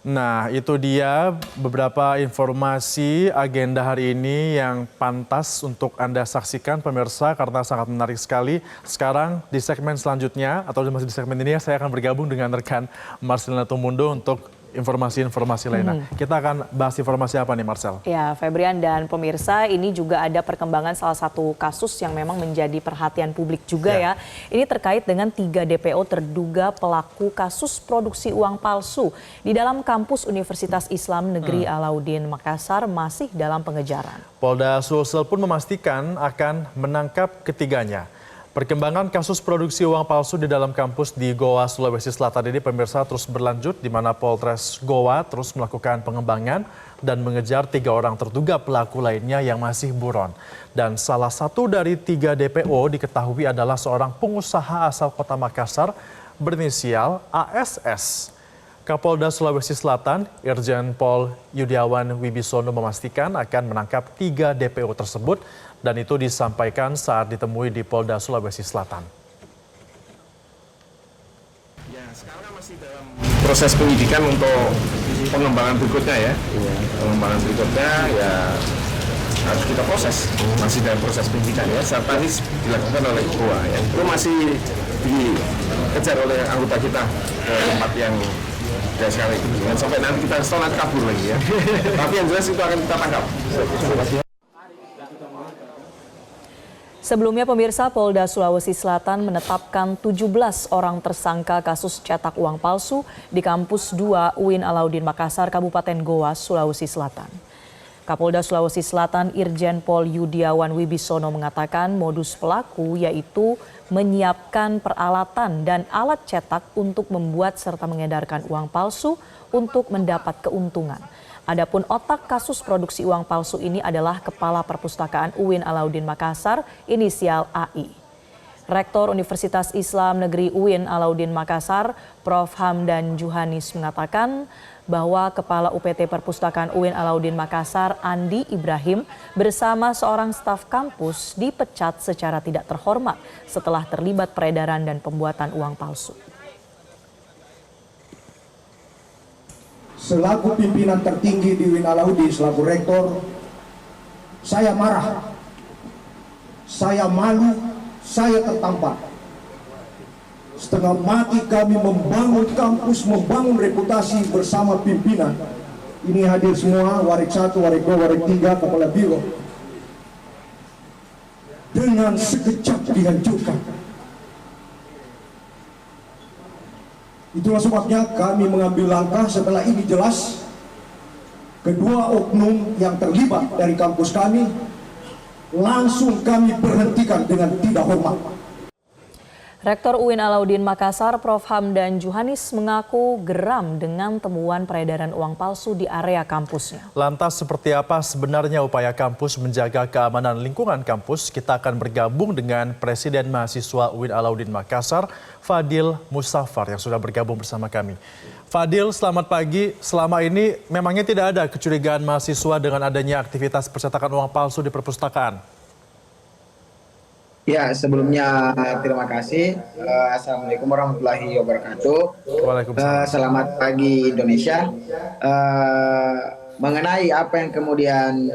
Nah, itu dia beberapa informasi agenda hari ini yang pantas untuk Anda saksikan pemirsa karena sangat menarik sekali. Sekarang di segmen selanjutnya atau masih di segmen ini saya akan bergabung dengan rekan Marcelina Tumundo untuk informasi-informasi lainnya. Kita akan bahas informasi apa nih Marcel? Ya, Febrian dan pemirsa, ini juga ada perkembangan salah satu kasus yang memang menjadi perhatian publik juga ya. Ini terkait dengan 3 DPO terduga pelaku kasus produksi uang palsu di dalam kampus Universitas Islam Negeri Alauddin Makassar masih dalam pengejaran. Polda Sulsel pun memastikan akan menangkap ketiganya. Perkembangan kasus produksi uang palsu di dalam kampus di Goa, Sulawesi Selatan ini pemirsa terus berlanjut di mana Polres Goa terus melakukan pengembangan dan mengejar 3 orang terduga pelaku lainnya yang masih buron. Dan salah satu dari 3 DPO diketahui adalah seorang pengusaha asal kota Makassar berinisial ASS. Kapolda Sulawesi Selatan, Irjen Pol Yudiawan Wibisono memastikan akan menangkap 3 DPO tersebut dan itu disampaikan saat ditemui di Polda Sulawesi Selatan. Ya, sekarang masih dalam proses penyidikan untuk pengembangan berikutnya ya. Pengembangan berikutnya ya harus kita proses. Masih dalam proses penyidikan ya. Saat tadi dilakukan oleh Goa ya. Itu masih dikejar oleh anggota kita ke tempat yang sekali dan sampai nanti kita nanti kabur lagi ya. Tapi yang jelas itu akan kita tangkap. Sebelumnya pemirsa, Polda Sulawesi Selatan menetapkan 17 orang tersangka kasus cetak uang palsu di kampus 2 UIN Alauddin Makassar, Kabupaten Goa, Sulawesi Selatan. Kapolda Sulawesi Selatan Irjen Pol Yudiawan Wibisono mengatakan modus pelaku yaitu menyiapkan peralatan dan alat cetak untuk membuat serta mengedarkan uang palsu untuk mendapat keuntungan. Adapun otak kasus produksi uang palsu ini adalah Kepala Perpustakaan UIN Alauddin Makassar, inisial AI. Rektor Universitas Islam Negeri UIN Alauddin Makassar, Prof. Hamdan Juhanis mengatakan bahwa Kepala UPT Perpustakaan UIN Alauddin Makassar, Andi Ibrahim, bersama seorang staf kampus dipecat secara tidak terhormat setelah terlibat peredaran dan pembuatan uang palsu. Selaku pimpinan tertinggi di UIN Alauddin, selaku rektor, saya marah, saya malu, saya tertampar. Setengah mati kami membangun kampus, membangun reputasi bersama pimpinan. Ini hadir semua, Warik 1, Warik 2, Warik 3, Kepala Biro. Dengan sekejap dihancurkan. Itulah sebabnya kami mengambil langkah setelah ini jelas. Kedua oknum yang terlibat dari kampus kami langsung kami berhentikan dengan tidak hormat. Rektor UIN Alauddin Makassar, Prof. Hamdan Juhanis mengaku geram dengan temuan peredaran uang palsu di area kampusnya. Lantas seperti apa sebenarnya upaya kampus menjaga keamanan lingkungan kampus? Kita akan bergabung dengan Presiden Mahasiswa UIN Alauddin Makassar, Fadil Musafar yang sudah bergabung bersama kami. Fadil, selamat pagi. Selama ini memangnya tidak ada kecurigaan mahasiswa dengan adanya aktivitas percetakan uang palsu di perpustakaan? Ya, sebelumnya terima kasih. Assalamualaikum warahmatullahi wabarakatuh. Waalaikumsalam. Selamat pagi Indonesia. Mengenai apa yang kemudian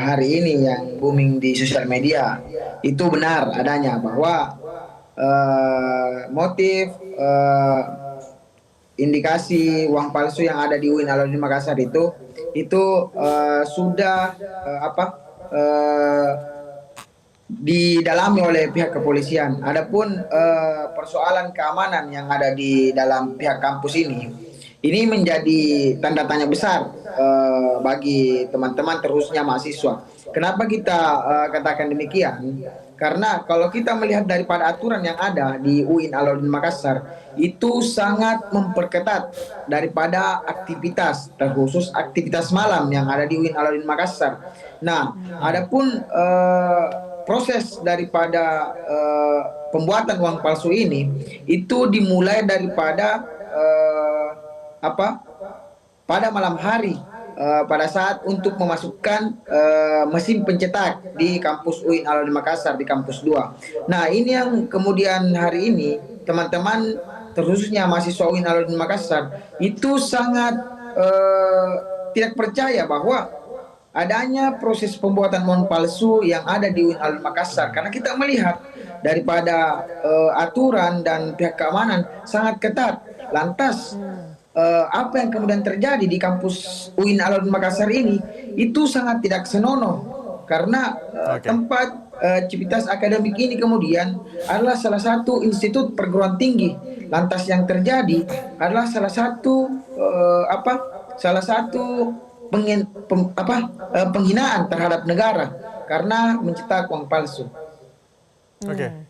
hari ini yang booming di sosial media, itu benar adanya bahwa motif indikasi uang palsu yang ada di UIN Alauddin Makassar itu sudah didalami oleh pihak kepolisian. Adapun persoalan keamanan yang ada di dalam pihak kampus ini menjadi tanda tanya besar bagi teman-teman terusnya mahasiswa. Kenapa kita katakan demikian? Karena kalau kita melihat daripada aturan yang ada di UIN Alauddin Makassar itu sangat memperketat daripada aktivitas, terkhusus aktivitas malam yang ada di UIN Alauddin Makassar. Nah, adapun proses daripada pembuatan uang palsu ini itu dimulai daripada pada malam hari pada saat untuk memasukkan mesin pencetak di kampus UIN Alauddin Makassar di kampus 2. Nah, ini yang kemudian hari ini teman-teman terkhususnya mahasiswa UIN Alauddin Makassar itu sangat tidak percaya bahwa adanya proses pembuatan uang palsu yang ada di UIN Alun Makassar, karena kita melihat daripada aturan dan pihak keamanan sangat ketat. Lantas apa yang kemudian terjadi di kampus UIN Alun Makassar ini itu sangat tidak senonoh, karena tempat Civitas Akademik ini kemudian adalah salah satu institut perguruan tinggi. Lantas yang terjadi adalah salah satu penghinaan terhadap negara karena mencetak uang palsu. Oke.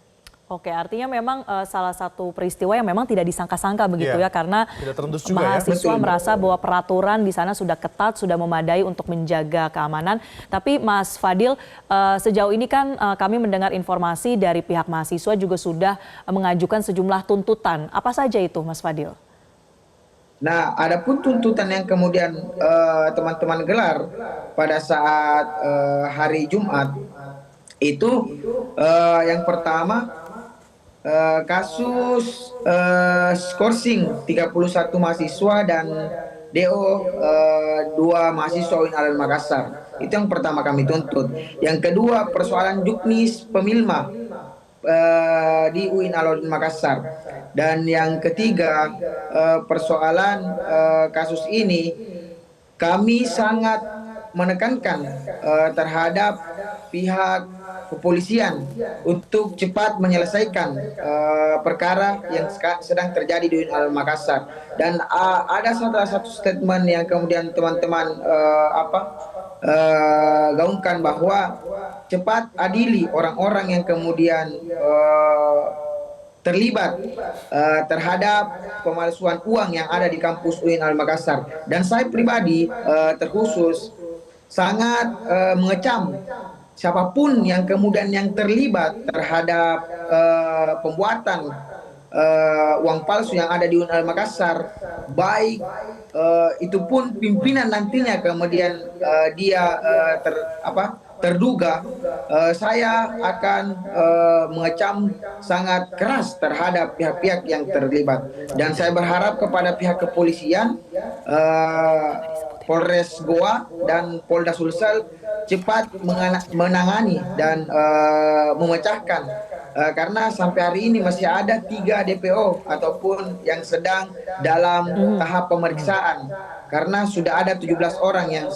Oke, artinya memang salah satu peristiwa yang memang tidak disangka-sangka begitu ya, karena tidak terendus juga ya. mahasiswa merasa bahwa peraturan di sana sudah ketat, sudah memadai untuk menjaga keamanan. Tapi Mas Fadil, sejauh ini kan kami mendengar informasi dari pihak mahasiswa juga sudah mengajukan sejumlah tuntutan. Apa saja itu, Mas Fadil? Nah, adapun tuntutan yang kemudian teman-teman gelar pada saat hari Jumat itu yang pertama kasus skorsing 31 mahasiswa dan DO 2 mahasiswa UIN Alun Makassar. Itu yang pertama kami tuntut. Yang kedua persoalan juknis pemilma di UIN Alun Makassar. Dan yang ketiga persoalan kasus ini kami sangat menekankan terhadap pihak kepolisian untuk cepat menyelesaikan perkara yang sedang terjadi di UIN Alun Makassar. Dan ada salah satu statement yang kemudian teman-teman gaungkan bahwa cepat adili orang-orang yang kemudian terlibat terhadap pemalsuan uang yang ada di kampus UIN Alun Makassar. Dan saya pribadi terkhusus sangat mengecam siapapun yang kemudian yang terlibat terhadap pembuatan uang palsu yang ada di UIN Alun Makassar, baik itu pun pimpinan nantinya kemudian dia terduga, saya akan mengecam sangat keras terhadap pihak-pihak yang terlibat. Dan saya berharap kepada pihak kepolisian, Polres Goa dan Polda Sulsel cepat menangani dan memecahkan, karena sampai hari ini masih ada 3 DPO ataupun yang sedang dalam tahap pemeriksaan, karena sudah ada 17 orang yang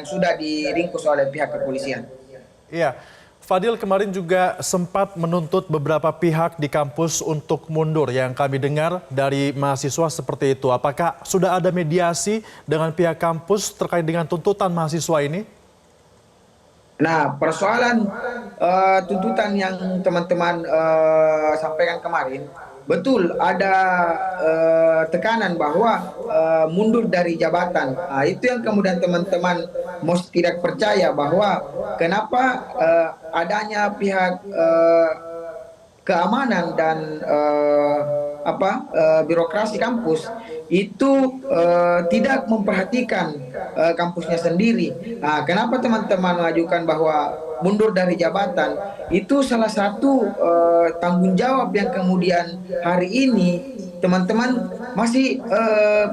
sudah diringkus oleh pihak kepolisian. Iya, Fadil kemarin juga sempat menuntut beberapa pihak di kampus untuk mundur. Yang kami dengar dari mahasiswa seperti itu. Apakah sudah ada mediasi dengan pihak kampus terkait dengan tuntutan mahasiswa ini? Nah, persoalan tuntutan yang teman-teman sampaikan kemarin, betul ada tekanan bahwa mundur dari jabatan. Nah, itu yang kemudian teman-teman mesti tidak percaya bahwa kenapa adanya pihak keamanan dan birokrasi kampus itu tidak memperhatikan kampusnya sendiri. Nah, kenapa teman-teman mengajukan bahwa mundur dari jabatan? Itu salah satu tanggung jawab yang kemudian hari ini teman-teman masih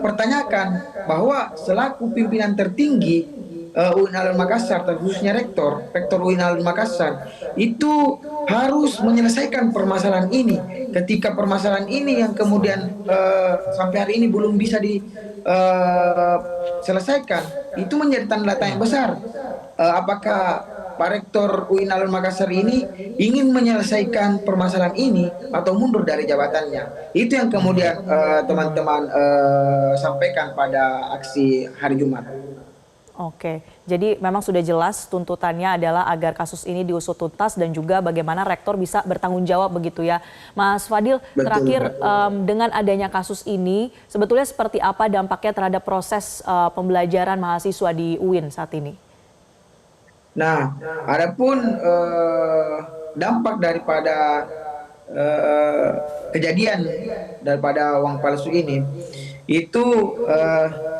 pertanyakan, bahwa selaku pimpinan tertinggi UIN Alun Makassar, khususnya rektor UIN Alun Makassar, itu harus menyelesaikan permasalahan ini. Ketika permasalahan ini yang kemudian sampai hari ini belum bisa diselesaikan, itu menjadi tanda tanya besar. Apakah Pak Rektor UIN Alun Makassar ini ingin menyelesaikan permasalahan ini atau mundur dari jabatannya? Itu yang kemudian teman-teman sampaikan pada aksi hari Jumat. Oke, jadi memang sudah jelas tuntutannya adalah agar kasus ini diusut tuntas dan juga bagaimana rektor bisa bertanggung jawab begitu ya. Mas Fadil, terakhir dengan adanya kasus ini sebetulnya seperti apa dampaknya terhadap proses pembelajaran mahasiswa di UIN saat ini? Nah, adapun dampak daripada kejadian daripada uang palsu ini, itu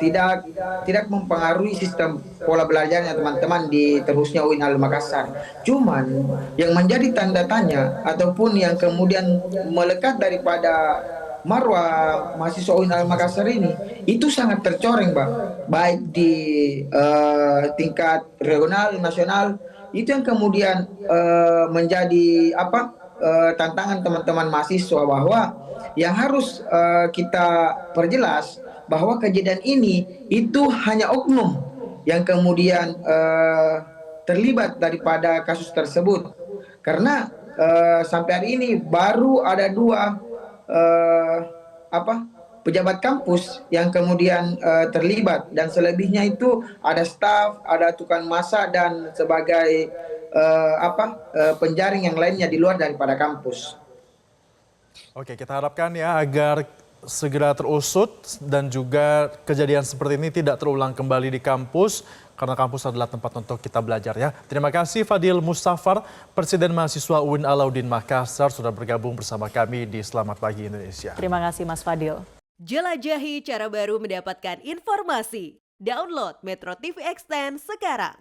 tidak mempengaruhi sistem pola belajarnya teman-teman di terusnya UIN Alun Makassar. Cuman yang menjadi tanda tanya ataupun yang kemudian melekat daripada marwah mahasiswa UIN Al Makassar ini itu sangat tercoreng, Pak. Baik di tingkat regional, nasional, itu yang kemudian menjadi tantangan teman-teman mahasiswa, bahwa yang harus kita perjelas bahwa kejadian ini itu hanya oknum yang kemudian terlibat daripada kasus tersebut. Karena sampai hari ini baru ada 2 pejabat kampus yang kemudian terlibat, dan selebihnya itu ada staf, ada tukang masak dan sebagai penjaring yang lainnya di luar daripada kampus. Oke, kita harapkan ya agar segera terusut dan juga kejadian seperti ini tidak terulang kembali di kampus, karena kampus adalah tempat untuk kita belajar ya. Terima kasih Fadil Mustafar, Presiden Mahasiswa UIN Alauddin Makassar, sudah bergabung bersama kami di Selamat Pagi Indonesia. Terima kasih Mas Fadil. Jelajahi cara baru mendapatkan informasi. Download Metro TV Extend sekarang.